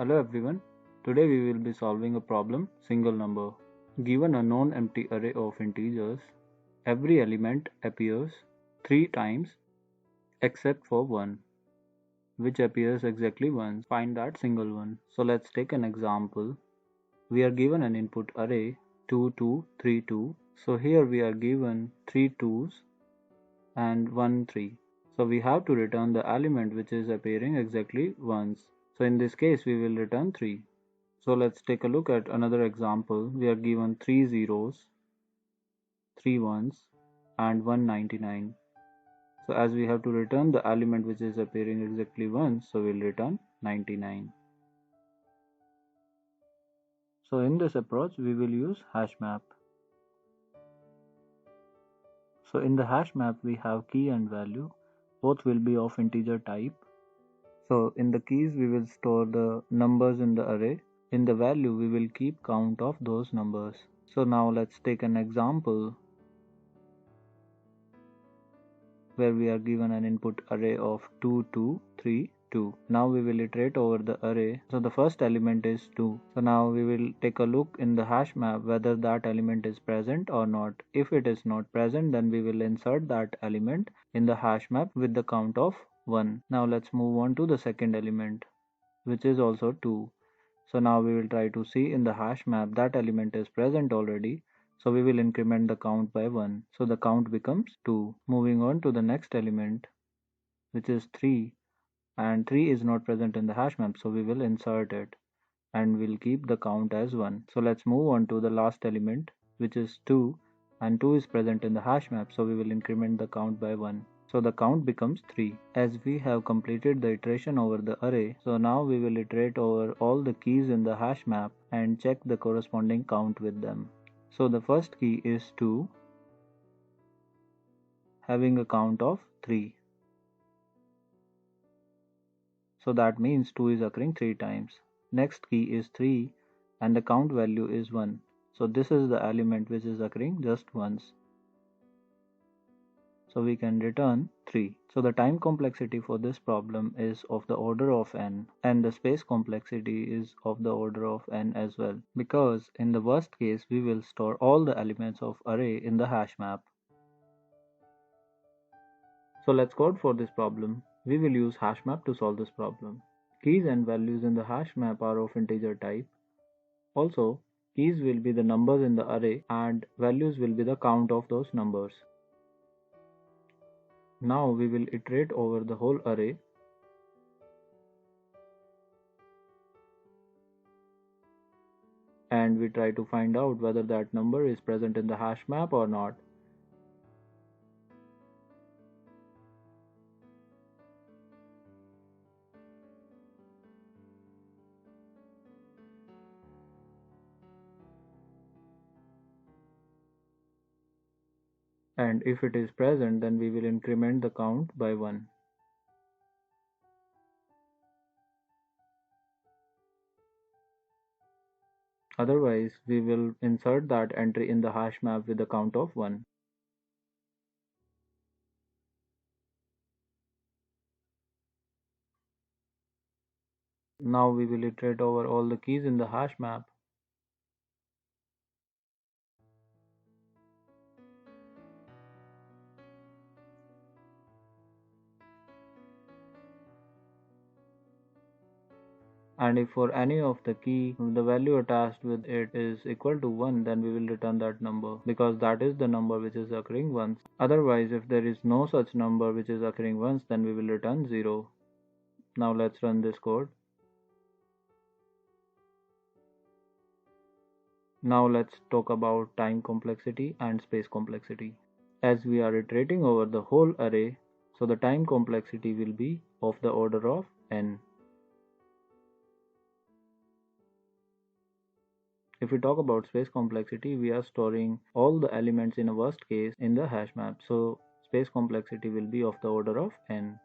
Hello everyone. Today we will be solving a problem single number. Given a non-empty array of integers, every element appears 3 times except for one, which appears exactly once. Find that single one. So let's take an example. We are given an input array 2 2 3 2. So here we are given 3 2's and 1 3. So we have to return the element which is appearing exactly once. So in this case we will return 3. So let's take a look at another example. We are given 3 zeros, 3 ones and 199. So as we have to return the element which is appearing exactly once, so we'll return 99. So in this approach we will use hash map. So in the hash map we have key and value. Both will be of integer type. So in the keys we will store the numbers in the array. In the value we will keep count of those numbers. So now let's take an example where we are given an input array of 2 2 3 2. Now we will iterate over the array. So the first element is 2. So now we will take a look in the hash map whether that element is present or not. If it is not present, then we will insert that element in the hash map with the count of 1. Now let's move on to the second element, which is also 2. So now we will try to see in the hash map that element is present already. So we will increment the count by 1. So the count becomes 2. Moving on to the next element, which is 3. And 3 is not present in the hash map. So we will insert it and we'll keep the count as 1. So let's move on to the last element, which is 2. And 2 is present in the hash map. So we will increment the count by 1. So the count becomes 3. As we have completed the iteration over the array, so now we will iterate over all the keys in the hash map and check the corresponding count with them. So the first key is 2, having a count of 3. So that means 2 is occurring 3 times. Next key is 3 and the count value is 1. So this is the element which is occurring just once. So we can return 3. So the time complexity for this problem is of the order of n, and the space complexity is of the order of n as well, because in the worst case we will store all the elements of array in the hash map. So let's code for this problem. We will use hash map to solve this problem. Keys and values in the hash map are of integer type. Also, keys will be the numbers in the array and values will be the count of those numbers. Now we will iterate over the whole array. And we try to find out whether that number is present in the hash map or not. And if it is present, then we will increment the count by 1. Otherwise, we will insert that entry in the hash map with the count of 1. Now we will iterate over all the keys in the hash map. And if for any of the key the value attached with it is equal to 1, then we will return that number, because that is the number which is occurring once. Otherwise, if there is no such number which is occurring once, then we will return 0. Now let's run this code. Now let's talk about time complexity and space complexity. As we are iterating over the whole array, so the time complexity will be of the order of n. If we talk about space complexity, we are storing all the elements in a worst case in the hash map. So space complexity will be of the order of n.